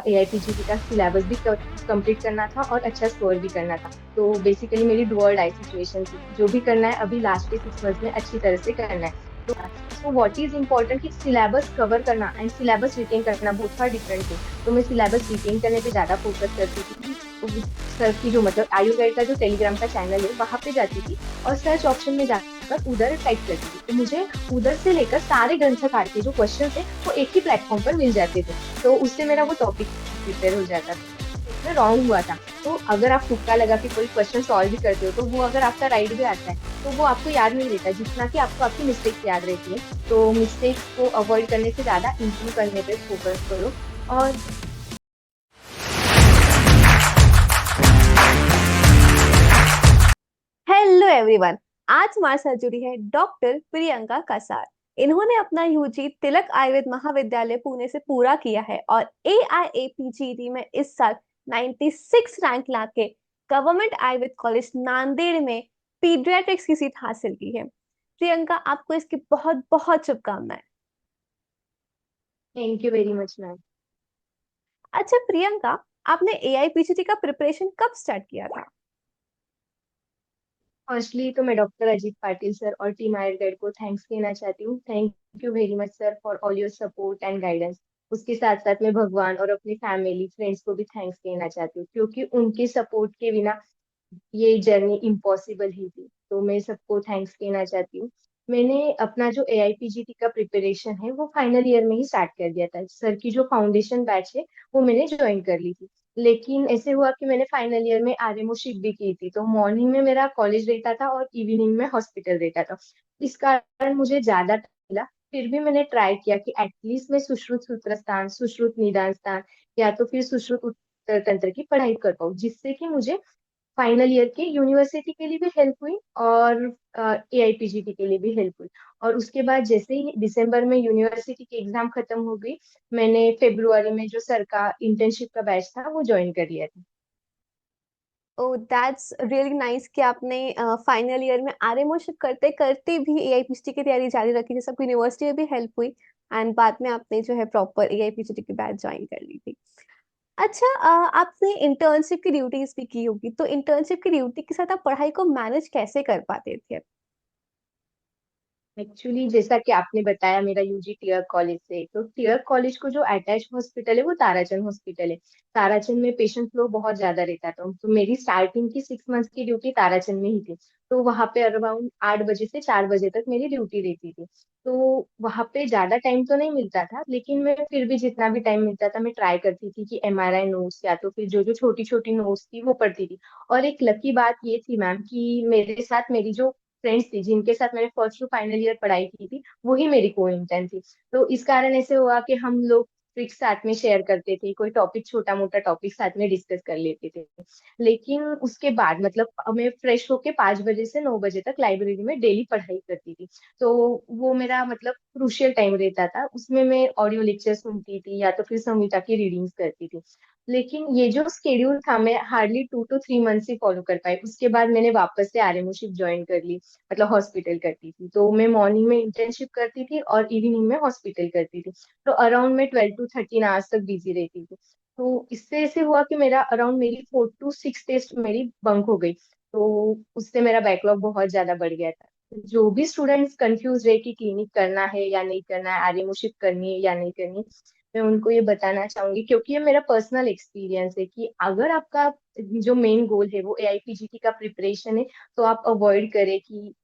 AIPGT का syllabus भी complete करना था और अच्छा स्कोर भी करना था। तो बेसिकली मेरी डू और डाई सिचुएशन थी, जो भी करना है अभी लास्ट के 6 मंथ्स में अच्छी तरह से करना है। तो व्हाट इज इम्पोर्टेंट कि सिलेबस कवर करना एंड सिलेबस रिटेन करना बहुत फॉर डिफरेंट थिंग। तो मैं सिलेबस रिटेन करने पे ज्यादा फोकस करती थी। सर की जो मतलब आयु गाइड का जो टेलीग्राम का चैनल है वहां पे जाती थी और सर्च ऑप्शन में जाकर उधर टाइप करती थी, तो मुझे उधर से लेकर सारे ग्रंथकार के जो क्वेश्चन थे वो एक ही प्लेटफॉर्म पर मिल जाते थे। तो उससे मेरा वो टॉपिक प्रिपेयर हो जाता था। इसमें रॉन्ग हुआ था, तो अगर आप तुक्का लगा के कोई क्वेश्चन सॉल्व भी करते हो तो वो अगर आपका राइट भी आता है तो वो आपको याद नहीं रहता जितना कि आपको आपकी मिस्टेक्स याद रहती है। तो मिस्टेक्स को अवॉइड करने से ज्यादा इम्प्रूव करने पे फोकस करो। और हेलो एवरीवन। आज हमारे साथ जुड़ी है डॉक्टर प्रियंका कसार। इन्होंने अपना यूजी तिलक आयुर्वेद महाविद्यालय पुणे से पूरा किया है और AIAPGT में इस साल 96 रैंक लाके गवर्नमेंट आयुर्वेद कॉलेज नांदेड़ में पीडियाट्रिक्स की सीट हासिल की है। प्रियंका, आपको इसकी बहुत बहुत शुभकामनाएं। Thank you very much ma'am. अच्छा प्रियंका, आपने AIPGT का प्रिपरेशन कब स्टार्ट किया था? फर्स्टली तो मैं डॉक्टर अजीत पाटिल सर और टीम आयर गाइड को थैंक्स कहना चाहती हूँ। Thank you very much sir for all your support and guidance. उसके साथ साथ मैं भगवान और अपनी फैमिली फ्रेंड्स को भी थैंक्स कहना चाहती हूँ, क्योंकि उनके सपोर्ट के बिना ये जर्नी इम्पॉसिबल ही थी। तो मैं सबको थैंक्स कहना चाहती हूँ। मैंने अपना जो AIPGT का प्रिपरेशन है वो फाइनल ईयर में ही स्टार्ट कर दिया था। सर की जो फाउंडेशन बैच है वो मैंने ज्वाइन कर ली थी। लेकिन ऐसे हुआ कि मैंने फाइनल ईयर में RMO शिप भी की थी, तो मॉर्निंग में मेरा कॉलेज रहता था और इवनिंग में हॉस्पिटल रहता था। इस कारण मुझे ज्यादा टाइम मिला। फिर भी मैंने ट्राई किया कि एटलीस्ट मैं सुश्रुत सूत्रस्थान, सुश्रुत निदान स्थान या तो फिर सुश्रुत उत्तर तंत्र की पढ़ाई कर पाऊँ, जिससे कि मुझे फाइनल ईयर के यूनिवर्सिटी के लिए भी हेल्प हुई और AIPGT के लिए भी हेल्प हुई। और उसके बाद जैसे ही दिसंबर में यूनिवर्सिटी की एग्जाम खत्म हो गई, मैंने फेब्रुआरी में जो सर का इंटर्नशिप का बैच था वो ज्वाइन कर लिया था। ओ दैट्स रियली नाइस कि आपने फाइनल ईयर में आरएमओशिप करते करते भी AIPGT की तैयारी जारी रखी, जिससे आपको यूनिवर्सिटी में भी हेल्प हुई एंड बाद में आपने जो है प्रॉपर AIPGT की बैच ज्वाइन कर ली थी। अच्छा, आपने इंटर्नशिप की ड्यूटीज भी की होगी, तो इंटर्नशिप की ड्यूटी के साथ आप पढ़ाई को मैनेज कैसे कर पाते थे? एक्चुअली जैसा कि आपने बताया मेरा यूजी टियर कॉलेज से, तो टियर कॉलेज को जो अटैच हॉस्पिटल है वो ताराचंद हॉस्पिटल है। ताराचंद में पेशेंट फ्लो बहुत ज्यादा रहता था, तो मेरी स्टार्टिंग की 6 मंथ्स की ड्यूटी ताराचंद में ही थी। तो वहां पे अराउंड 8 बजे से 4 बजे तक मेरी ड्यूटी रहती थी। तो वहां पे ज्यादा टाइम तो नहीं मिलता था, लेकिन मैं फिर भी जितना भी टाइम मिलता था मैं ट्राई करती थी कि MRI नोट्स या तो फिर जो जो छोटी छोटी नोट्स थी वो पढ़ती थी। और एक लकी बात ये थी मैम कि मेरे साथ मेरी जो फ्रेंड्स थी जिनके साथ मैंने फर्स्ट टू फाइनल ईयर पढ़ाई की थी, वही मेरी को इंटर्न थी। तो इस कारण ऐसे हुआ कि हम लोग ट्रिक्स साथ में शेयर करते थे, कोई टॉपिक छोटा मोटा टॉपिक साथ में डिस्कस कर लेते थे। लेकिन उसके बाद मतलब मैं फ्रेश होके 5 बजे से 9 बजे तक लाइब्रेरी में डेली पढ़ाई करती थी। तो वो मेरा मतलब क्रूशियल टाइम रहता था, उसमें मैं ऑडियो लेक्चर सुनती थी या तो फिर संहिता की रीडिंग्स करती थी। लेकिन ये जो स्केड्यूल था मैं hardly 2 to 3 months he follow कर पाई। उसके बाद मैंने वापस से RMO शिप ज्वाइन कर ली, मतलब हॉस्पिटल करती थी। तो मैं मॉर्निंग में इंटर्नशिप करती थी और इवनिंग में हॉस्पिटल करती थी। तो अराउंड में 12 to 13 आवर्स तक बिजी रहती थी। तो इससे ऐसे हुआ कि मेरा अराउंड मेरी 4 to 6 टेस्ट मेरी बंक हो गई। तो उससे मेरा बैकलॉग बहुत ज्यादा बढ़ गया था। जो भी स्टूडेंट्स कंफ्यूज रहे कि क्लिनिक करना है या नहीं करना है, RMO शिप करनी है या नहीं करनी, मैं उनको ये बताना चाहूंगी, क्योंकि ये मेरा पर्सनल एक्सपीरियंस है कि अगर आपका जो मेन गोल है वो AIPGT का प्रिपरेशन है, तो आप अवॉइड करें कि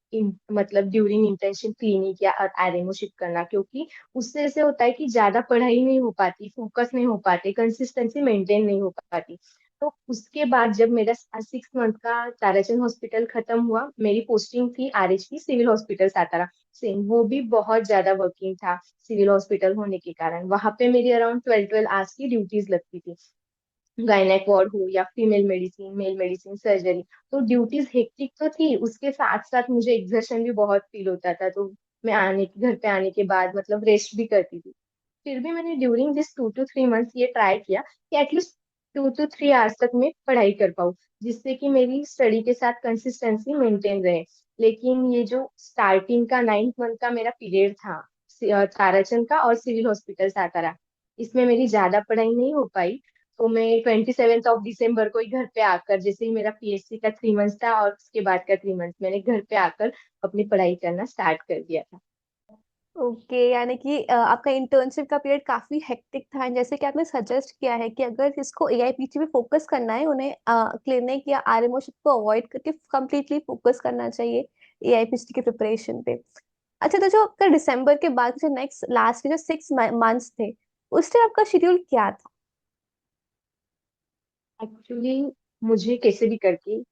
मतलब ड्यूरिंग इंटर्नशिप क्लिनिक या RMO शिप करना, क्योंकि उससे ऐसे होता है कि ज्यादा पढ़ाई नहीं हो पाती, फोकस नहीं हो पाते, कंसिस्टेंसी मेंटेन नहीं हो पाती। तो उसके बाद जब मेरा 6 मंथ का ताराचंद हॉस्पिटल खत्म हुआ, मेरी पोस्टिंग थी RH की सिविल हॉस्पिटल सातारा। सेम वो भी बहुत ज्यादा वर्किंग था, सिविल हॉस्पिटल होने के कारण वहां पे मेरी अराउंड 12 12 आवर्स की ड्यूटीज लगती थी। गायनेक वार्ड हो या female medicine, male medicine, surgery. तो ड्यूटीज हेक्टिक तो थी, उसके साथ साथ मुझे एग्जर्शन भी बहुत फील होता था। तो मैं घर पे आने के बाद मतलब रेस्ट भी करती थी। फिर भी मैंने ड्यूरिंग दिस 2 to 3 मंथ्स ये ट्राई किया कि एटलीस्ट 2 to 3 आवर्स तक मैं पढ़ाई कर पाऊँ, जिससे कि मेरी स्टडी के साथ कंसिस्टेंसी मेंटेन रहे। लेकिन ये जो स्टार्टिंग का 9th मंथ का मेरा पीरियड था ताराचंद का और सिविल हॉस्पिटल सातारा, इसमें मेरी ज्यादा पढ़ाई नहीं हो पाई। तो मैं 27 दिसंबर को ही घर पे आकर, जैसे ही मेरा पीएससी का 3 मंथ था और उसके बाद का 3 मंथ, मैंने घर पे आकर अपनी पढ़ाई करना स्टार्ट कर दिया था। ओके, यानी कि आपका इंटर्नशिप का पीरियड काफी हेक्टिक था। And जैसे कि आपने सजेस्ट किया है कि अगर इसको एआईपीटी पे फोकस करना है, उन्हें क्लिनिक या आरएमओशिप को अवॉइड करके कंप्लीटली फोकस करना चाहिए एआईपीटी के प्रिपरेशन पे। अच्छा, तो जो आपका दिसंबर के बाद जो नेक्स्ट लास्ट के जो 6 मंथ्स थे, उस टाइम आपका शेड्यूल क्या था? एक्चुअली मुझे कैसे भी करके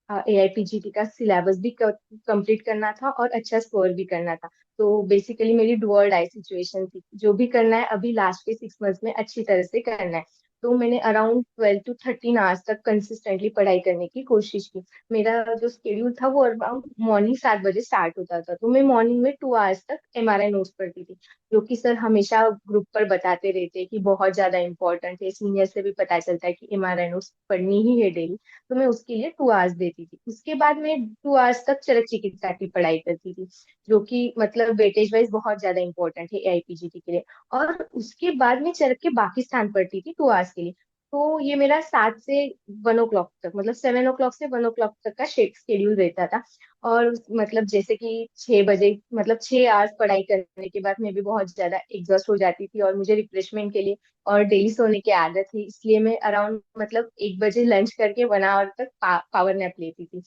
एआईपीजीटी का सिलेबस भी कंप्लीट करना था और अच्छा स्कोर भी करना था। तो बेसिकली मेरी डू और डाई सिचुएशन थी, जो भी करना है अभी लास्ट के 6 मंथ्स में अच्छी तरह से करना है। तो मैंने अराउंड 12 to 13 आवर्स तक कंसिस्टेंटली पढ़ाई करने की कोशिश की। मेरा जो शेड्यूल था वो अराउंड मॉर्निंग 7 बजे स्टार्ट होता था, तो मैं मॉर्निंग में 2 आवर्स तक एमआरआई नोट्स पढ़ती थी, जो कि सर हमेशा ग्रुप पर बताते रहते हैं कि बहुत ज्यादा इंपॉर्टेंट है। सीनियर से भी पता चलता है कि एमआरआई नोट्स पढ़नी ही है डेली। तो मैं उसके लिए 2 आवर्स देती थी। उसके बाद मैं 2 आवर्स तक चरक चिकित्सा की पढ़ाई करती थी, जो कि मतलब वेटेज वाइज बहुत ज्यादा इंपॉर्टेंट है एआईपीजीटी के लिए। और उसके बाद मैं चरक के बाकी स्थान पढ़ती थी 2 आवर्स के लिए। तो ये मेरा 7 से 1 o'clock तक, मतलब 7 o'clock से 1 o'clock तक का शेड्यूल रहता था। और मतलब जैसे कि 6 बजे, मतलब 6 आवर्स पढ़ाई करने के बाद मैं भी बहुत ज्यादा एग्जॉस्ट हो जाती थी और मुझे रिफ्रेशमेंट के लिए और डेली सोने की आदत थी, इसलिए मैं अराउंड मतलब 1 बजे लंच करके 1 आवर तक पावर नैप लेती थी।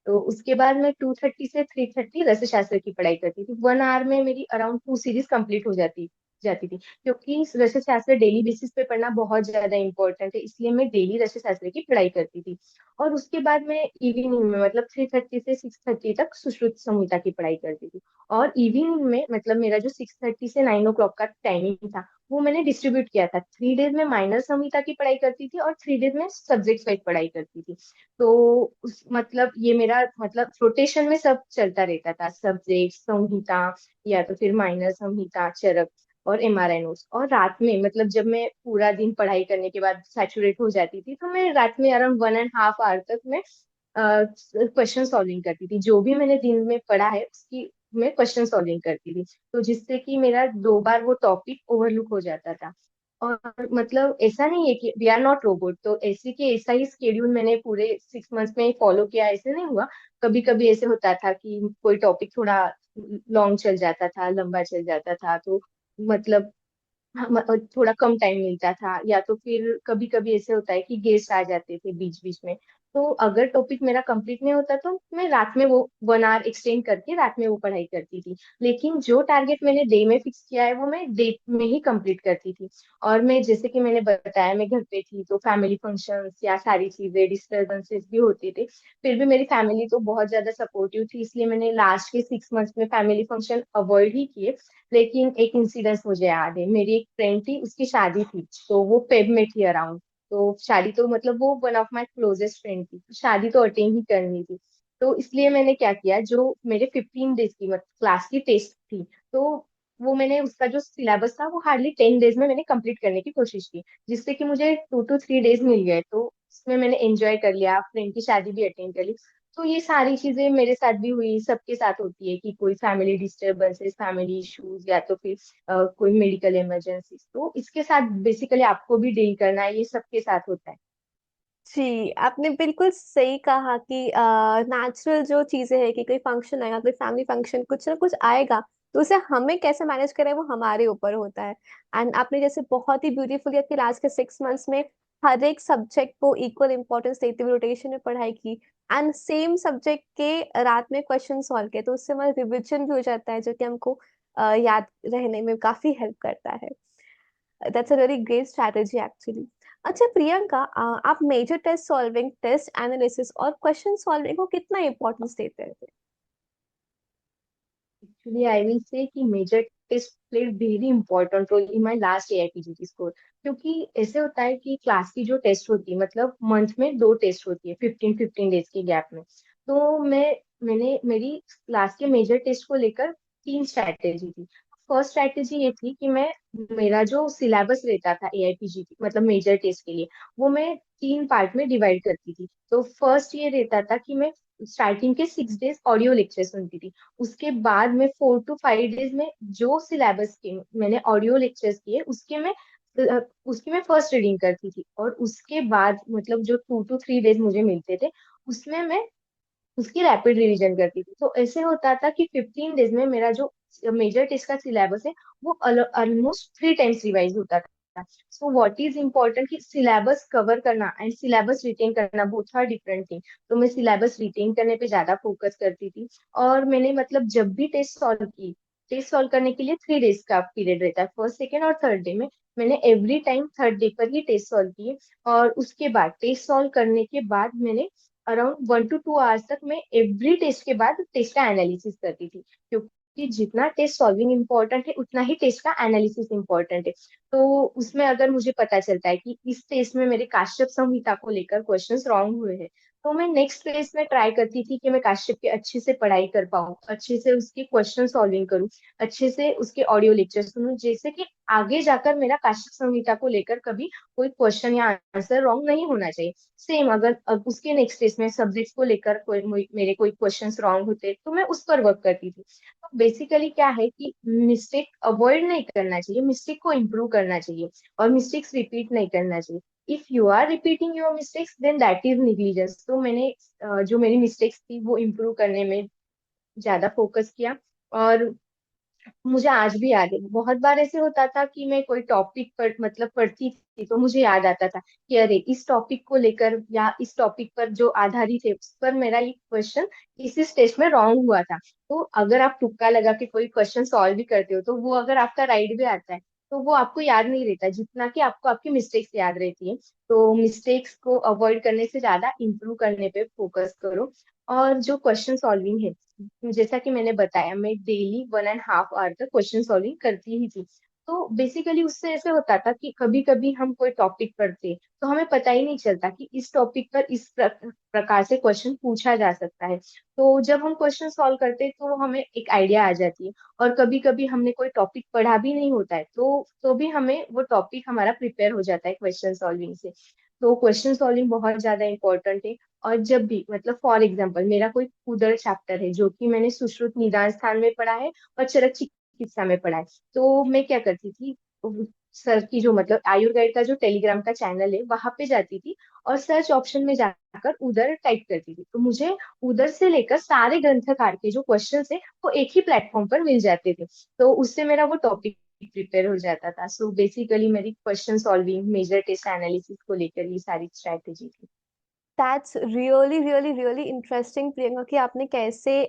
तो उसके बाद मैं 2:30 से 3:30 रसशास्त्र की पढ़ाई करती थी। 1 आवर में मेरी अराउंड 2 सीरीज कंप्लीट हो जाती जाती थी, क्योंकि रसशास्त्र डेली बेसिस पे पढ़ना बहुत ज्यादा इंपॉर्टेंट है, इसलिए मैं डेली रसशास्त्र की पढ़ाई करती थी। और उसके बाद मैं इवनिंग में मतलब 3:30 से 6:30 तक सुश्रुत संहिता की पढ़ाई करती थी। और इवनिंग में मतलब मेरा जो 6:30 से 9 o'clock का टाइमिंग था, वो मैंने डिस्ट्रीब्यूट किया था। 3 डेज में माइनर संहिता की पढ़ाई करती थी और 3 डेज में सब्जेक्ट वाइज पढ़ाई करती थी। तो उस मतलब ये मेरा मतलब रोटेशन में सब चलता रहता था, सब्जेक्ट संहिता या तो फिर माइनर संहिता, चरक और एमआरआई नोट्स। और रात में मतलब जब मैं पूरा दिन पढ़ाई करने के बाद सैचुरेट हो जाती थी, तो मैं रात में अराउंड 1.5 आवर तक मैं क्वेश्चन सॉल्विंग करती थी। जो भी मैंने दिन में पढ़ा है उसकी मैं क्वेश्चन सॉल्विंग करती थी, तो जिससे कि मेरा 2 बार वो टॉपिक ओवरलुक हो जाता था। और मतलब ऐसा नहीं है कि वी आर नॉट रोबोट, तो ऐसे कि ऐसा ही स्केड्यूल मैंने पूरे 6 मंथ्स में फॉलो किया, ऐसे नहीं हुआ। कभी कभी ऐसे होता था कि कोई टॉपिक थोड़ा लॉन्ग चल जाता था, लंबा चल जाता था, तो मतलब थोड़ा कम टाइम मिलता था, या तो फिर कभी कभी ऐसे होता है कि गेस्ट आ जाते थे बीच बीच में। तो अगर टॉपिक मेरा कंप्लीट नहीं होता तो मैं रात में वो 1 आवर एक्सटेंड करके रात में वो पढ़ाई करती थी। लेकिन जो टारगेट मैंने डे में फिक्स किया है वो मैं डे में ही कंप्लीट करती थी। और मैं जैसे कि मैंने बताया मैं घर पे थी, तो फैमिली फंक्शंस या सारी चीजें डिस्टरबेंसेस भी होते थे। फिर भी मेरी फैमिली तो बहुत ज्यादा सपोर्टिव थी, इसलिए मैंने लास्ट के 6 मंथ्स में फैमिली फंक्शन अवॉइड ही किए। लेकिन एक इंसिडेंस मुझे याद है, मेरी एक फ्रेंड थी, उसकी शादी थी, तो वो पेब में थी अराउंड। तो शादी तो मतलब वो one of my closest friend थी, तो शादी तो अटेंड ही करनी थी। तो इसलिए मैंने क्या किया, जो मेरे 15 डेज की मतलब क्लास की टेस्ट थी, तो वो मैंने उसका जो सिलेबस था वो हार्डली 10 डेज में मैंने कंप्लीट करने की कोशिश की, जिससे कि मुझे 2 to 3 डेज मिल गए। तो उसमें मैंने एंजॉय कर लिया, फ्रेंड की शादी भी अटेंड कर ली। तो ये सारी चीजें मेरे साथ भी हुई, सबके साथ होती है कि कोई फैमिली डिस्टरबेंसेस, फैमिली इश्यूज या तो फिर कोई मेडिकल इमरजेंसी, तो इसके साथ बेसिकली आपको भी डील करना है, ये सबके साथ होता है। जी, आपने बिल्कुल सही कहा कि नेचुरल जो चीजें हैं कि कोई फंक्शन आएगा, कोई फैमिली फंक्शन कुछ ना कुछ आएगा, तो उसे हमें कैसे मैनेज करें वो हमारे ऊपर होता है। एंड आपने जैसे बहुत ही ब्यूटीफुली अपने लास्ट के 6 मंथ्स में हर एक सब्जेक्ट को इक्वल इंपॉर्टेंस देते हुए रोटेशन में पढ़ाई की, एंड सेम सब्जेक्ट के रात में क्वेश्चन सॉल्व किए, तो उससे हमारा रिविजन भी हो जाता है, जो कि हमको याद रहने में काफी हेल्प करता है। That's a very great strategy actually. अच्छा प्रियंका, आप major test solving, test analysis और क्वेश्चन सॉल्विंग को कितना इंपॉर्टेंस देते थे? Actually, I will say कि major test played very important role in my last AIPGT score। क्योंकि ऐसे होता है कि क्लास की जो टेस्ट होती है, मतलब मंथ में 2 टेस्ट होती है 15-15 डेज के गैप में। तो मैंने मेरी क्लास के मेजर टेस्ट को लेकर 3 स्ट्रैटेजी थी। फर्स्ट स्ट्रैटेजी ये थी कि मैं मेरा जो सिलेबस रहता था एआईपीजीटी मतलब मेजर टेस्ट के लिए, वो मैं 3 पार्ट में डिवाइड करती थी। तो फर्स्ट ये रहता था कि मैं स्टार्टिंग के 6 डेज ऑडियो लेक्चर सुनती थी। उसके बाद में 4 to 5 डेज में जो सिलेबस के मैंने ऑडियो लेक्चर्स किए उसके मैं उसकी मैं फर्स्ट रीडिंग करती थी, और उसके बाद मतलब जो 2 to 3 डेज मुझे मिलते थे, उसमें मैं उसकी रैपिड रिवीजन करती थी। तो ऐसे होता था कि 15 डेज में मेरा जो मेजर टेस्ट का सिलेबस है वो ऑलमोस्ट 3 टाइम्स रिवाइज होता था। सो व्हाट इज इम्पोर्टेंट कि सिलेबस कवर करना एंड सिलेबस रिटेन करना बोथ आर डिफरेंट थिंग। तो मैं सिलेबस रिटेन करने पे ज्यादा फोकस करती थी। और मैंने मतलब जब भी टेस्ट सॉल्व करने के लिए 3 डेज का पीरियड रहता है, फर्स्ट सेकेंड और थर्ड डे में। मैंने एवरी टाइम थर्ड डे पर ही टेस्ट सॉल्व किए। और उसके बाद टेस्ट सॉल्व करने के बाद मैंने अराउंड 1 to 2 आवर्स तक मैं एवरी टेस्ट के बाद टेस्ट का एनालिसिस करती थी, क्योंकि जितना टेस्ट सॉल्विंग इम्पोर्टेंट है उतना ही टेस्ट का एनालिसिस इम्पोर्टेंट है। तो उसमें अगर मुझे पता चलता है कि इस टेस्ट में मेरे काश्यप संहिता को लेकर क्वेश्चंस रॉन्ग हुए हैं, तो मैं नेक्स्ट टेस्ट में ट्राई करती थी कि मैं काश्यप की अच्छे से पढ़ाई कर पाऊँ, अच्छे से उसके क्वेश्चन सॉल्विंग करूँ, अच्छे से उसके ऑडियो लेक्चर सुनूं, जैसे कि आगे जाकर मेरा काश्यप संहिता को लेकर कभी कोई क्वेश्चन या आंसर रॉन्ग नहीं होना चाहिए। सेम अगर अब उसके नेक्स्ट टेस्ट में सब्जेक्ट्स को लेकर मेरे कोई क्वेश्चंस रॉन्ग होते तो मैं उस पर वर्क करती थी। तो बेसिकली क्या है कि मिस्टेक अवॉइड नहीं करना चाहिए, मिस्टेक को इम्प्रूव करना चाहिए, और मिस्टेक्स रिपीट नहीं करना चाहिए। If you are repeating your mistakes then that is negligence. तो मैंने जो मेरी मिस्टेक्स थी वो इम्प्रूव करने में ज्यादा फोकस किया। और मुझे आज भी याद है, बहुत बार ऐसे होता था कि मैं कोई टॉपिक पर मतलब पढ़ती थी तो मुझे याद आता था कि अरे इस टॉपिक को लेकर या इस टॉपिक पर जो आधारित है उस पर मेरा ये क्वेश्चन इस टेस्ट में रॉन्ग हुआ था। तो अगर आप तुक्का लगा के कोई क्वेश्चन सॉल्व भी करते हो तो वो अगर आपका राइट भी आता है तो वो आपको याद नहीं रहता जितना कि आपको आपकी मिस्टेक्स याद रहती है। तो मिस्टेक्स को अवॉइड करने से ज्यादा इम्प्रूव करने पे फोकस करो। और जो क्वेश्चन सॉल्विंग है, जैसा कि मैंने बताया, मैं डेली 1.5 आवर तक क्वेश्चन सॉल्विंग करती ही थी। तो बेसिकली उससे ऐसे होता था कि कभी कभी हम कोई टॉपिक पढ़ते तो हमें पता ही नहीं चलता कि इस टॉपिक पर इस प्रकार से क्वेश्चन पूछा जा सकता है। तो जब हम क्वेश्चन सॉल्व करते हैं तो हमें एक आइडिया आ जाती है। और कभी कभी हमने कोई टॉपिक पढ़ा भी नहीं होता है तो भी हमें वो टॉपिक हमारा प्रिपेयर हो जाता है क्वेश्चन सॉल्विंग से। तो क्वेश्चन सॉल्विंग बहुत ज्यादा इंपॉर्टेंट है। और जब भी मतलब फॉर एग्जाम्पल मेरा कोई उदर चैप्टर है जो कि मैंने सुश्रुत निदान स्थान में पढ़ा है और चरक चिकित्सा में पढ़ा है, तो मैं क्या करती थी, सर की जो मतलब आयुर्वेद का जो टेलीग्राम का चैनल है वहां पे जाती थी और सर्च ऑप्शन में जाकर उधर टाइप करती थी। तो मुझे उधर से लेकर सारे ग्रंथकार के जो क्वेश्चन है वो एक ही प्लेटफॉर्म पर मिल जाते थे। तो उससे मेरा वो टॉपिक प्रिपेयर हो जाता था। सो बेसिकली मेरी question solving major test analysis को लेकर ये सारी स्ट्रैटेजी थी। That's really really really interesting Priyanka कि आपने कैसे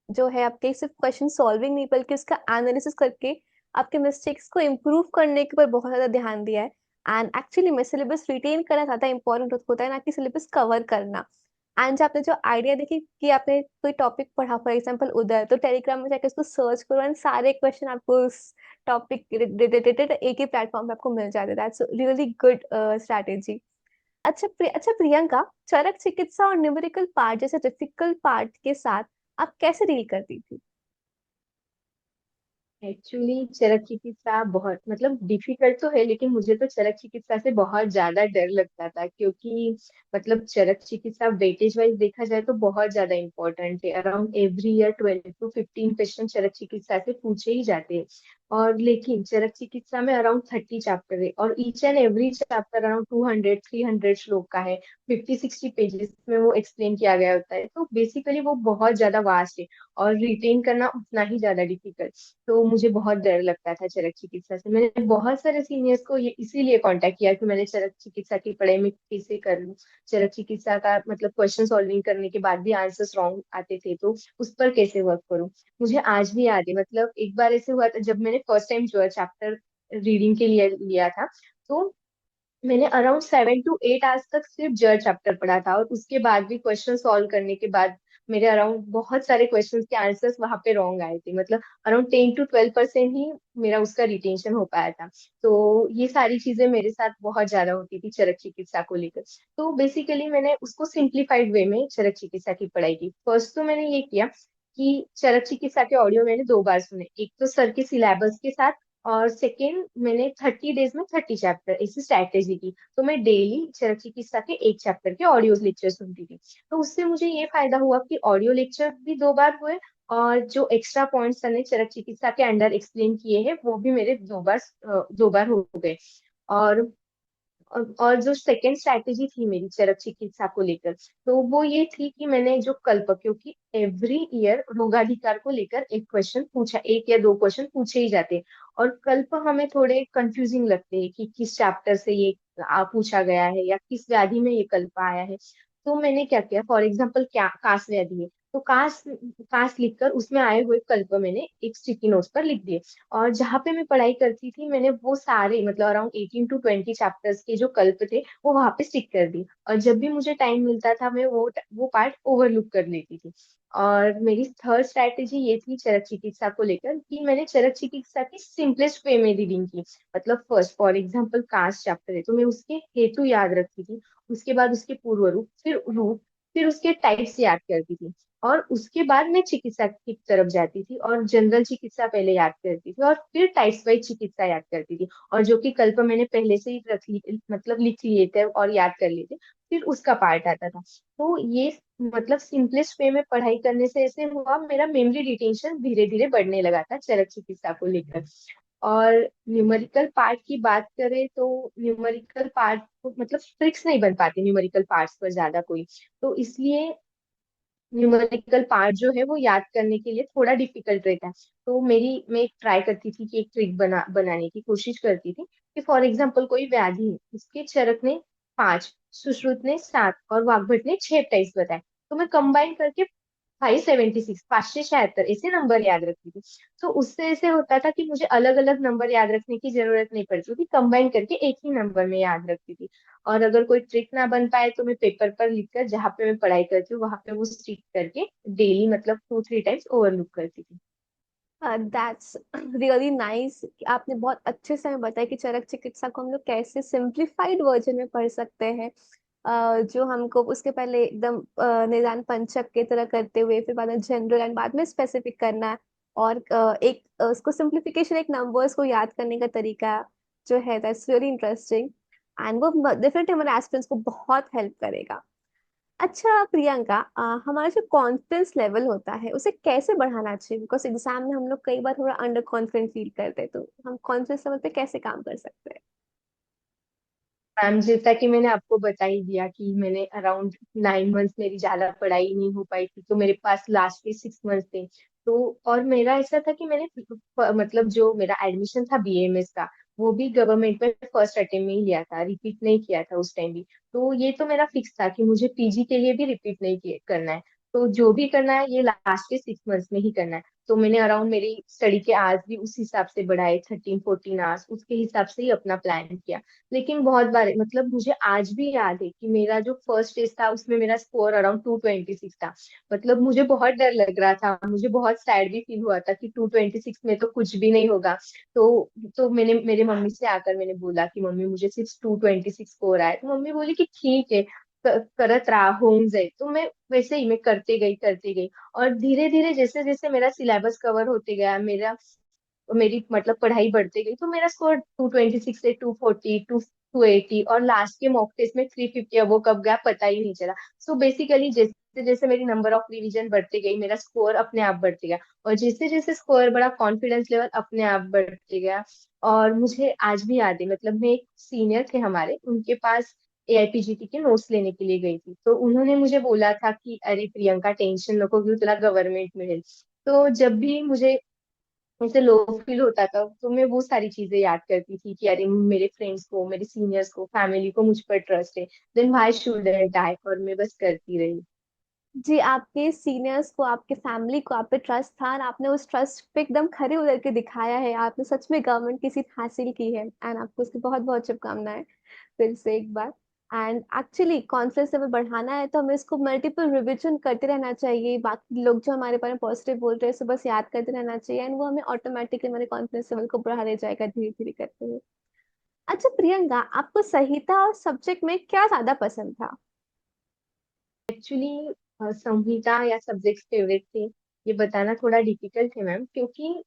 जो है आपके सिर्फ क्वेश्चन सॉल्विंग नहीं बल्कि उसका एनालिसिस करके आपके मिस्टेक्स को इम्प्रूव करने के ऊपर बहुत ज्यादा ध्यान दिया है। एंड एक्चुअली में सिलेबस रिटेन करना ज्यादा इंपॉर्टेंट होता है ना कि सिलेबस कवर करना। एंड जो आपने जो आइडिया देखी कि आपने कोई टॉपिक पढ़ा फॉर एग्जाम्पल उधर, तो टेलीग्राम में जाकर उसको सर्च करो एंड सारे क्वेश्चन आपको उस टॉपिक रिलेटेड एक ही प्लेटफॉर्म पे आपको मिल जाते हैं। That's really good strategy. अच्छा प्रियंका, चरक चिकित्सा और न्यूमेरिकल पार्ट जैसे डिफिकल्ट पार्ट के साथ आप कैसे डील करती थी? एक्चुअली चरक चिकित्सा बहुत मतलब डिफिकल्ट तो है, लेकिन मुझे तो चरक चिकित्सा से बहुत ज्यादा डर लगता था, क्योंकि मतलब चरक चिकित्सा वेटेज वाइज देखा जाए तो बहुत ज्यादा इंपॉर्टेंट है। Around every year 12 to 15 question Charak Chikitsa से पूछे ही जाते हैं। और लेकिन चरक चिकित्सा में अराउंड 30 चैप्टर है और each and every chapter around 200 300 श्लोक का है। 50 60 पेजेस में वो एक्सप्लेन किया गया होता है। तो बेसिकली वो बहुत ज्यादा वास्ट है और रिटेन करना उतना ही ज्यादा डिफिकल्ट। तो मुझे बहुत डर लगता था चरक चिकित्सा से। मैंने बहुत सारे सीनियर्स को ये इसीलिए कांटेक्ट किया कि मैंने चरक चिकित्सा की पढ़ाई में कैसे कर लूं। चरक चिकित्सा का मतलब क्वेश्चन सॉल्विंग करने के बाद भी आंसर्स रॉन्ग आते थे तो उस पर कैसे वर्क करूं। मुझे आज भी याद है, मतलब एक बार ऐसे हुआ था जब मैंने फर्स्ट टाइम जो है चैप्टर रीडिंग के लिए लिया था। तो मैंने अराउंड 7 to 8 आवर्स तक सिर्फ जर चैप्टर पढ़ा था, और उसके बाद भी क्वेश्चन सॉल्व करने के बाद मेरे अराउंड बहुत सारे क्वेश्चंस के आंसर्स वहां पे रॉन्ग आए थे। मतलब अराउंड 10 to 12% ही मेरा उसका रिटेंशन हो पाया था। तो ये सारी चीजें मेरे साथ बहुत ज्यादा होती थी चरक चिकित्सा को लेकर। तो बेसिकली मैंने उसको सिंप्लीफाइड वे में चरक चिकित्सा की पढ़ाई की। फर्स्ट तो मैंने ये किया कि चरक चिकित्सा के ऑडियो मैंने 2 बार सुने, एक तो सर के सिलेबस के साथ, और सेकेंड मैंने 30 डेज में 30 चैप्टर ऐसी स्ट्रैटेजी की। तो मैं डेली चरक चिकित्सा के एक चैप्टर के ऑडियो लेक्चर सुनती थी। तो उससे मुझे ये फायदा हुआ कि ऑडियो लेक्चर भी 2 बार हुए और जो एक्स्ट्रा पॉइंट्स सर ने चरक चिकित्सा के अंडर एक्सप्लेन किए हैं वो भी मेरे 2 बार हो गए। और और जो सेकंड स्ट्रैटेजी थी मेरी चरक चिकित्सा को लेकर, तो वो ये थी कि मैंने जो कल्प, क्योंकि एवरी ईयर रोगाधिकार को लेकर एक क्वेश्चन पूछा, एक या दो क्वेश्चन पूछे ही जाते हैं। और कल्प हमें थोड़े कंफ्यूजिंग लगते हैं कि किस चैप्टर से ये पूछा गया है या किस व्याधि में ये कल्प आया है। तो मैंने क्या किया, फॉर एग्जाम्पल क्या कास व्याधि है, तो कास कास लिखकर उसमें आए हुए कल्प मैंने एक स्टिकी नोट्स पर लिख दिए। और जहाँ पे मैं पढ़ाई करती थी मैंने वो सारे मतलब अराउंड 18 to 20 चैप्टर्स के जो कल्प थे वो वहां पे स्टिक कर दी। और जब भी मुझे टाइम मिलता था मैं वो पार्ट ओवरलुक कर लेती थी। और मेरी थर्ड स्ट्रैटेजी ये थी चरक चिकित्सा को लेकर कि मैंने चरक चिकित्सा की सिंपलेस्ट वे में रीडिंग की। मतलब first for example caste chapter है तो मैं उसके हेतु याद रखती थी, उसके बाद उसके पूर्व रूप, फिर रूप, फिर उसके टाइप्स याद करती थी। और उसके बाद मैं चिकित्सा की तरफ जाती थी और जनरल चिकित्सा पहले याद करती थी और फिर टाइप्स वाइज चिकित्सा याद करती थी। और जो कि कल्प मैंने पहले से ही रख ली, मतलब लिख लिए थे और याद कर लिए थे, फिर उसका पार्ट आता था। तो ये मतलब सिंपलेस्ट वे में पढ़ाई करने से ऐसे हुआ मेरा मेमोरी रिटेंशन धीरे धीरे बढ़ने लगा था चरक चिकित्सा को लेकर। और न्यूमेरिकल पार्ट की बात करें तो न्यूमेरिकल पार्ट मतलब ट्रिक्स नहीं बन पाती न्यूमेरिकल पार्ट्स पर ज्यादा कोई, तो इसलिए न्यूमेरिकल पार्ट जो है वो याद करने के लिए थोड़ा डिफिकल्ट रहता है। तो मैं एक ट्राई करती थी कि एक ट्रिक बनाने की कोशिश करती थी कि फॉर एग्जाम्पल कोई व्याधि है, उसके चरक ने 5, सुश्रुत ने 7 और वाग्भट ने 6 टाइप्स बताए, तो मैं कंबाइन करके 576, 576 ऐसे नंबर याद रखती थी। तो उससे ऐसे होता था कि मुझे अलग अलग नंबर याद रखने की जरूरत नहीं पड़ती थी, कंबाइन करके एक ही नंबर में याद रखती थी। और अगर कोई ट्रिक ना बन पाए तो मैं पेपर पर लिखकर जहाँ पे मैं पढ़ाई करती हूँ वहां पे वो स्टिक करके डेली मतलब 2-3 टाइम्स ओवरलुक करती थी। दैट्स रियली नाइस कि आपने बहुत अच्छे से हमें बताया कि चरक चिकित्सा को हम लोग कैसे सिंप्लीफाइड वर्जन में पढ़ सकते हैं। जो हमको उसके पहले एकदम निदान पंचक की तरह करते हुए फिर बाद में जनरल एंड बाद में स्पेसिफिक करना है। और एक उसको सिंप्लीफिकेशन, एक नंबर्स को याद करने का तरीका जो है, दैट्स रियली इंटरेस्टिंग। एंड वो डेफिनेटली हमारे एस्पिरेंट्स को बहुत हेल्प करेगा। अच्छा प्रियंका, हमारा जो कॉन्फिडेंस लेवल होता है उसे कैसे बढ़ाना चाहिए? बिकॉज एग्जाम में हम लोग कई बार थोड़ा अंडर कॉन्फिडेंट फील करते हैं, तो हम कॉन्फिडेंस लेवल पे कैसे काम कर सकते हैं? मैम जैसा कि मैंने आपको बता ही दिया कि मैंने अराउंड 9 मंथ्स मेरी ज्यादा पढ़ाई नहीं हो पाई थी, तो मेरे पास लास्ट के 6 मंथ्स थे। तो और मेरा ऐसा था कि मैंने मतलब जो मेरा एडमिशन था बीएमएस का वो भी गवर्नमेंट में फर्स्ट अटेम्प्ट में ही लिया था, रिपीट नहीं किया था उस टाइम भी। तो ये तो मेरा फिक्स था कि मुझे पीजी के लिए भी रिपीट नहीं करना है। तो जो भी करना है ये लास्ट के 6 मंथ्स में ही करना है। तो मैंने अराउंड मेरी स्टडी के आवर्स भी उस हिसाब से बढ़ाए, 13-14 आवर्स उसके हिसाब से ही अपना प्लान किया। लेकिन बहुत बार मतलब मुझे आज भी याद है कि मेरा जो फर्स्ट टेस्ट था उसमें मेरा स्कोर अराउंड 226 था। मतलब मुझे बहुत डर लग रहा था, मुझे बहुत सैड भी फील हुआ था कि 226 में तो कुछ भी नहीं होगा। तो मैंने मेरे मम्मी से आकर मैंने बोला कि मम्मी मुझे सिर्फ 226 स्कोर आया, तो मम्मी बोली कि ठीक है, करत रहा होम जाए। तो मैं वैसे ही मैं करते गई। और धीरे धीरे जैसे जैसे मेरा सिलेबस कवर होते गया, मेरी मतलब पढ़ाई बढ़ती गई, तो मेरा स्कोर 226 से 240, 280 और लास्ट के मॉक टेस्ट में 350 अब वो कब गया पता ही नहीं चला। सो बेसिकली जैसे जैसे मेरी नंबर ऑफ रिवीजन बढ़ती गई मेरा स्कोर अपने आप बढ़ते गया। और जैसे जैसे स्कोर बढ़ा कॉन्फिडेंस लेवल अपने आप बढ़ते गया। और मुझे आज भी याद है, मतलब मैं एक सीनियर थे हमारे, उनके पास एआईपीजीटी के नोट्स लेने के लिए गई थी, तो उन्होंने मुझे बोला था कि अरे प्रियंका टेंशन नको क्यों, तुला गवर्नमेंट मिले। तो जब भी मुझे मुझे लो फील होता था तो मैं वो सारी चीजें याद करती थी कि अरे मेरे फ्रेंड्स को, मेरे सीनियर्स को, फैमिली को मुझ पर ट्रस्ट है, देन व्हाई शुडंट आई, और मैं बस करती रही। जी, आपके सीनियर्स को, आपके फैमिली को आप पे ट्रस्ट था और आपने उस ट्रस्ट पे एकदम खरे उतर के दिखाया है। आपने सच में गवर्नमेंट की सीट हासिल की है एंड आपको उसकी बहुत बहुत शुभकामनाएं फिर से एक बार। एंड एक्चुअली कॉन्फिडेंस लेवल बढ़ाना है तो हमें इसको मल्टीपल रिविजन करते रहना चाहिए। बाकी लोग जो हमारे बारे में पॉजिटिव बोल रहे हैं उसे बस याद करते रहना चाहिए एंड वो हमें ऑटोमेटिकली हमारे कॉन्फिडेंस लेवल को बढ़ा ले जाएगा धीरे धीरे करते हुए। अच्छा प्रियंका, आपको संहिता और सब्जेक्ट में क्या ज्यादा पसंद था? एक्चुअली संहिता या सब्जेक्ट फेवरेट थे ये बताना थोड़ा डिफिकल्ट है मैम, क्योंकि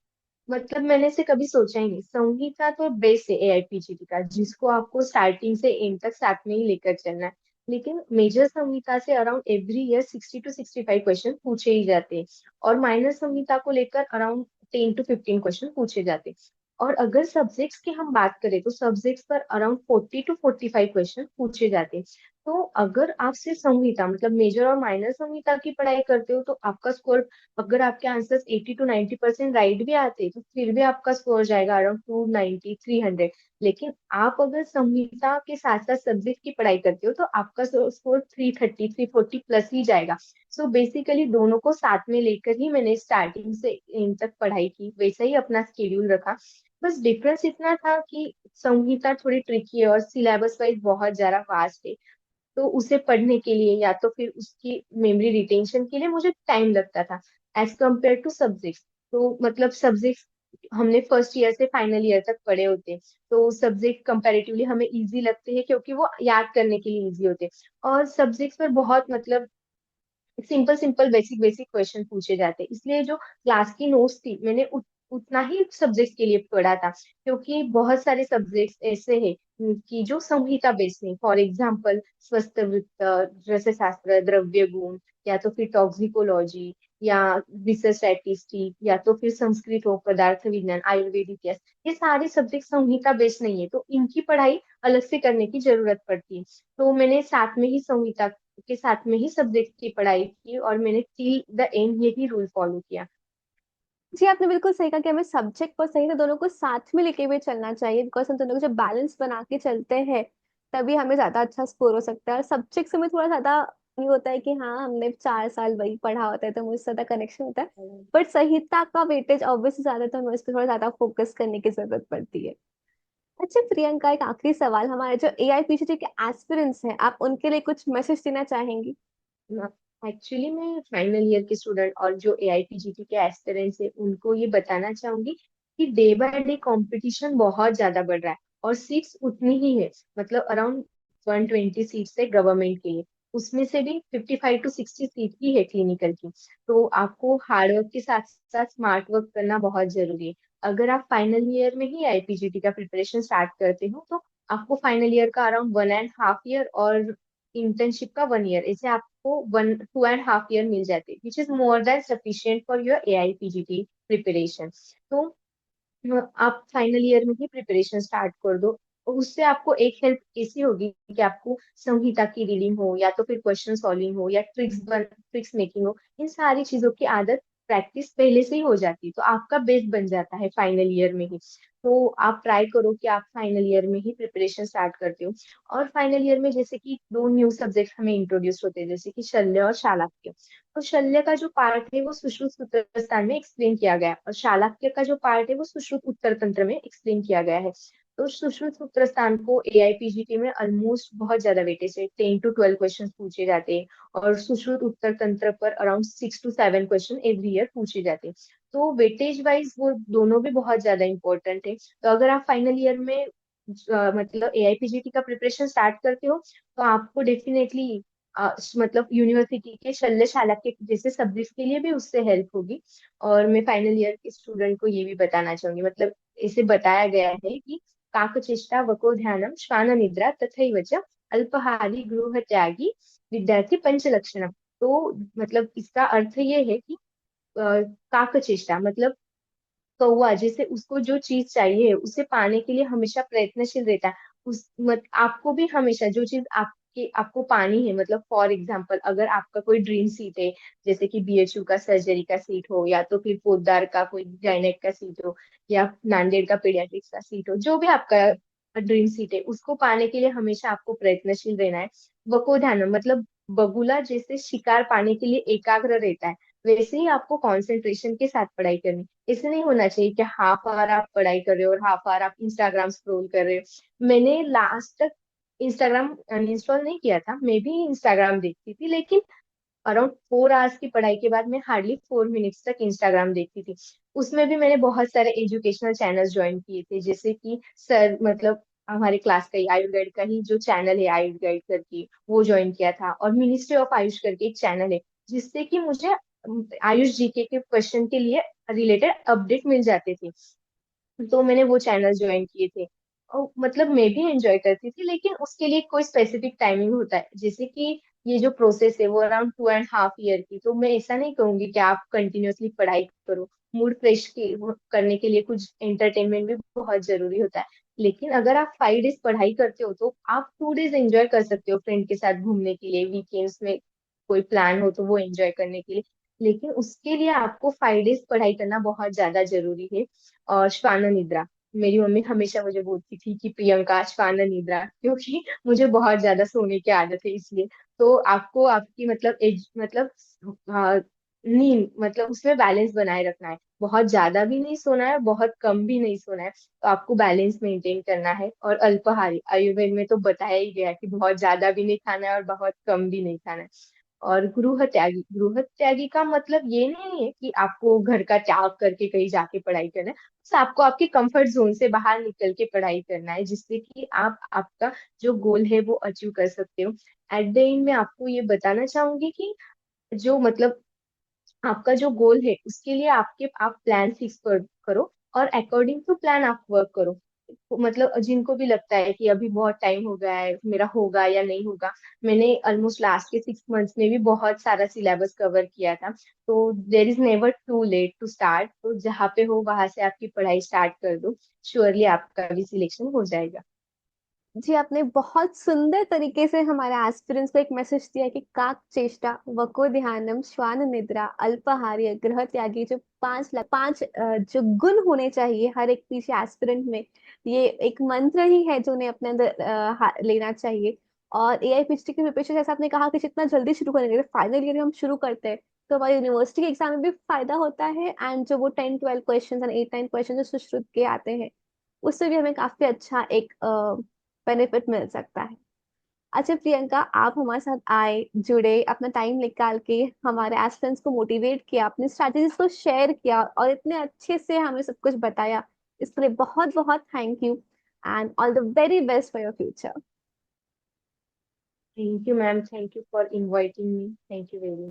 मतलब मैंने से कभी सोचा ही नहीं। संहिता तो बेस है एआईपीजीटी का, जिसको आपको स्टार्टिंग से एंड तक साथ में ही लेकर चलना है। लेकिन मेजर संहिता से around every year 60 to 65 question पूछे ही जाते हैं, और माइनर संहिता को लेकर अराउंड 10 to 15 क्वेश्चन पूछे जाते हैं। और अगर सब्जेक्ट्स की हम बात करें तो सब्जेक्ट्स पर अराउंड 40 to 45 क्वेश्चन पूछे जाते हैं। तो अगर आप सिर्फ संहिता मतलब मेजर और माइनर संहिता की पढ़ाई करते हो तो आपका स्कोर, अगर आपके आंसर्स 80 to 90% राइट भी आते हैं तो फिर भी आपका स्कोर जाएगा अराउंड 290 300। लेकिन आप अगर संहिता के साथ साथ सब्जेक्ट की पढ़ाई करते हो तो आपका स्कोर 330 340 प्लस ही जाएगा। सो बेसिकली दोनों को साथ में लेकर ही मैंने स्टार्टिंग से एंड तक पढ़ाई की, वैसा ही अपना स्केड्यूल रखा। बस डिफरेंस इतना था कि संहिता थोड़ी ट्रिकी है और सिलेबस वाइज बहुत ज्यादा फास्ट है। तो उसे पढ़ने के लिए या तो फिर उसकी मेमोरी रिटेंशन के लिए मुझे टाइम लगता था एज कम्पेयर टू सब्जेक्ट्स। तो मतलब सब्जेक्ट्स हमने फर्स्ट ईयर से फाइनल ईयर तक पढ़े होते हैं, तो सब्जेक्ट कंपैरेटिवली हमें इजी लगते हैं क्योंकि वो याद करने के लिए इजी होते हैं। और सब्जेक्ट्स पर बहुत मतलब simple simple basic basic question पूछे जाते हैं, इसलिए जो क्लास की नोट्स थी मैंने उतना ही सब्जेक्ट के लिए पढ़ा था। क्योंकि बहुत सारे सब्जेक्ट्स ऐसे हैं कि जो संहिता बेस्ड नहीं, फॉर एग्जाम्पल स्वस्थ वृत्त, रसशास्त्र, द्रव्य गुण, या तो फिर टॉक्सिकोलॉजी, या रिसर्च स्टैटिस्टिक, या तो फिर संस्कृत हो, पदार्थ विज्ञान, आयुर्वेद इतिहास, ये सारे सब्जेक्ट संहिता बेस्ड नहीं है, तो इनकी पढ़ाई अलग से करने की जरूरत पड़ती है। तो मैंने साथ में ही संहिता के साथ में ही सब्जेक्ट की पढ़ाई की और मैंने टिल द एंड यही रूल फॉलो किया। जी आपने बिल्कुल सही कहा कि हमें सब्जेक्ट और सही दोनों को साथ में लेके हुए चलना चाहिए, बिकॉज हम दोनों को जब बैलेंस बना के चलते हैं तभी हमें ज्यादा अच्छा स्कोर हो सकता है। और सब्जेक्ट से हमें थोड़ा ज्यादा ये होता है कि हाँ हमने 4 साल वही पढ़ा होता है तो मुझे ज्यादा कनेक्शन होता है। बट संहिता का वेटेज ऑब्वियसली ज्यादा है, तो हमें इस पर थोड़ा ज्यादा फोकस करने की जरूरत पड़ती है। अच्छा प्रियंका, एक आखिरी सवाल, हमारे जो एआईपीसीटी के एस्पिरेंट्स हैं, आप उनके लिए कुछ मैसेज देना चाहेंगी? एक्चुअली मैं फाइनल ईयर के स्टूडेंट और जो एआईपीजीटी के एस्पिरेंट्स है उनको ये बताना चाहूंगी कि डे बाय डे कंपटीशन बहुत ज्यादा बढ़ रहा है, और सीट्स उतनी ही है, मतलब अराउंड 120 सीट्स है गवर्नमेंट के लिए। उसमें से भी 55 to 60 सीट ही है क्लिनिकल की। तो आपको हार्डवर्क के साथ साथ स्मार्ट वर्क करना बहुत जरूरी है। अगर आप फाइनल ईयर में ही आईपीजीटी का प्रिपरेशन स्टार्ट करते हो तो आपको फाइनल ईयर का अराउंड 1.5 ईयर और इंटर्नशिप का 1 ईयर, ऐसे आपको 1 2.5 ईयर मिल जाते हैं, which is more than sufficient for your AIPGT preparation. तो आप फाइनल ईयर में ही प्रिपरेशन स्टार्ट कर दो। और उससे आपको एक हेल्प ऐसी होगी कि आपको संहिता की रीडिंग हो, या तो फिर क्वेश्चन सॉल्विंग हो, या ट्रिक्स मेकिंग हो, इन सारी चीजों की आदत प्रैक्टिस पहले से ही हो जाती है, तो आपका बेस बन जाता है फाइनल ईयर में ही। तो आप ट्राई करो कि आप फाइनल ईयर में ही प्रिपरेशन स्टार्ट करते हो। और फाइनल ईयर में जैसे कि दो न्यू सब्जेक्ट हमें इंट्रोड्यूस होते हैं, जैसे कि शल्य और शालाक्य। तो शल्य का जो पार्ट है वो सुश्रुत सूत्रस्थान में एक्सप्लेन किया गया है, और शालाक्य का जो पार्ट है वो सुश्रुत उत्तर तंत्र में एक्सप्लेन किया गया है। तो सुश्रुत सूत्रस्थान को एआईपीजीटी में ऑलमोस्ट बहुत ज्यादा वेटेज है, 10 to 12 क्वेश्चन पूछे जाते हैं। और सुश्रुत उत्तर तंत्र पर around 6 to 7 question every year पूछे जाते हैं। तो वेटेज वाइज वो दोनों भी बहुत ज्यादा इंपॉर्टेंट है। तो अगर आप फाइनल ईयर में मतलब एआईपीजीटी का प्रिपरेशन स्टार्ट करते हो तो आपको डेफिनेटली मतलब यूनिवर्सिटी के शल्यशाला के जैसे सब्जेक्ट के लिए भी उससे हेल्प होगी। और मैं फाइनल ईयर के स्टूडेंट को ये भी बताना चाहूंगी, मतलब इसे बताया गया है कि काकचेष्टा वको ध्यानम श्वान निद्रा तथैव च अल्पहारी गृह त्यागी विद्यार्थी पंचलक्षणम। तो मतलब इसका अर्थ ये है कि काकचेष्टा मतलब कौवा जैसे उसको जो चीज चाहिए उसे पाने के लिए हमेशा प्रयत्नशील रहता है। आपको भी हमेशा जो चीज आपको पानी है, मतलब फॉर एग्जाम्पल अगर आपका कोई ड्रीम सीट है, जैसे कि बीएचयू का सर्जरी का सीट हो, या तो फिर पोद्दार का कोई गायनेक का सीट हो, या नांदेड़ का पीडियाट्रिक्स का सीट हो, जो भी आपका ड्रीम सीट है उसको पाने के लिए हमेशा आपको प्रयत्नशील रहना है। वकोध्यान मतलब बगुला जैसे शिकार पाने के लिए एकाग्र रहता है, वैसे ही आपको कंसंट्रेशन के साथ पढ़ाई करनी। ऐसे नहीं होना चाहिए कि हाफ आवर आप पढ़ाई कर रहे हो और हाफ आवर आप इंस्टाग्राम स्क्रॉल कर रहे हो। मैंने लास्ट तक इंस्टाग्राम अनइंस्टॉल नहीं किया था, मैं भी इंस्टाग्राम देखती थी, लेकिन अराउंड 4 आवर्स की पढ़ाई के बाद मैं हार्डली 4 मिनट्स तक इंस्टाग्राम देखती थी। उसमें भी मैंने बहुत सारे एजुकेशनल चैनल्स ज्वाइन किए थे, जैसे कि सर मतलब हमारे क्लास का ही आयुर्वेद का ही जो चैनल है आयुर्वेद करके वो ज्वाइन किया था, और मिनिस्ट्री ऑफ आयुष करके एक चैनल है जिससे कि मुझे आयुष जीके के क्वेश्चन के लिए रिलेटेड अपडेट मिल जाते थे। तो मैंने वो चैनल ज्वाइन किए थे। मतलब मैं भी एंजॉय करती थी, लेकिन उसके लिए कोई स्पेसिफिक टाइमिंग होता है। जैसे कि ये जो प्रोसेस है वो अराउंड 2.5 ईयर की, तो मैं ऐसा नहीं कहूंगी कि आप कंटिन्यूअसली पढ़ाई करो। मूड फ्रेश करने के लिए कुछ एंटरटेनमेंट भी बहुत जरूरी होता है। लेकिन अगर आप 5 डेज पढ़ाई करते हो तो आप 2 डेज एंजॉय कर सकते हो फ्रेंड के साथ घूमने के लिए, वीकेंड्स में कोई प्लान हो तो वो एंजॉय करने के लिए। लेकिन उसके लिए आपको 5 डेज पढ़ाई करना बहुत ज्यादा जरूरी है। और श्वान निद्रा, मेरी मम्मी हमेशा मुझे बोलती थी कि प्रियंका श्वान निद्रा, क्योंकि मुझे बहुत ज्यादा सोने की आदत है इसलिए। तो आपको आपकी मतलब एज मतलब नींद मतलब उसमें बैलेंस बनाए रखना है। बहुत ज्यादा भी नहीं सोना है, बहुत कम भी नहीं सोना है। तो आपको बैलेंस मेंटेन करना है। और अल्पाहारी, आयुर्वेद में तो बताया ही गया है कि बहुत ज्यादा भी नहीं खाना है और बहुत कम भी नहीं खाना है। और गृह त्यागी, गृह त्यागी का मतलब ये नहीं है कि आपको घर का त्याग करके कहीं जाके पढ़ाई करना है। बस आपको आपके कंफर्ट जोन से बाहर निकल के पढ़ाई करना है, जिससे कि आप आपका जो गोल है वो अचीव कर सकते हो। एट द एंड में आपको ये बताना चाहूंगी कि जो मतलब आपका जो गोल है उसके लिए आप प्लान फिक्स करो, और अकॉर्डिंग टू प्लान आप वर्क करो। मतलब जिनको भी लगता है कि अभी बहुत टाइम हो गया है, मेरा होगा या नहीं होगा। मैंने ऑलमोस्ट लास्ट के 6 मंथ्स में भी बहुत सारा सिलेबस कवर किया था। तो there is never too late to start, तो जहाँ पे हो वहां से आपकी पढ़ाई स्टार्ट कर दो। श्योरली आपका भी सिलेक्शन हो जाएगा। जी, आपने बहुत सुंदर तरीके से हमारे एस्पिरेंट्स को एक मैसेज दिया कि काक चेष्टा वको ध्यानम श्वान निद्रा अल्पाहार्य गृह त्यागी, जो पांच जो गुण होने चाहिए हर एक पीछे एस्पिरेंट में, ये एक मंत्र ही है जो उन्हें अपने अंदर लेना चाहिए। और एआई पीएचडी की प्रिपरेशन, जैसे आपने कहा कि जितना जल्दी शुरू करेंगे, फाइनल ईयर में हम शुरू करते हैं तो हमारी यूनिवर्सिटी के एग्जाम में भी फायदा होता है, एंड जो वो 10-12 क्वेश्चन एंड 8-9 क्वेश्चन जो सुश्रुत के आते हैं उससे भी हमें काफी अच्छा एक बेनिफिट मिल सकता है। अच्छा प्रियंका, आप हमारे साथ आए, जुड़े, अपना टाइम निकाल के हमारे एस्पिरेंट्स को मोटिवेट किया, अपनी स्ट्रैटेजीज को शेयर किया और इतने अच्छे से हमें सब कुछ बताया, इसके लिए बहुत बहुत thank you and all the very best for your future. Thank you ma'am, thank you for inviting me, thank you very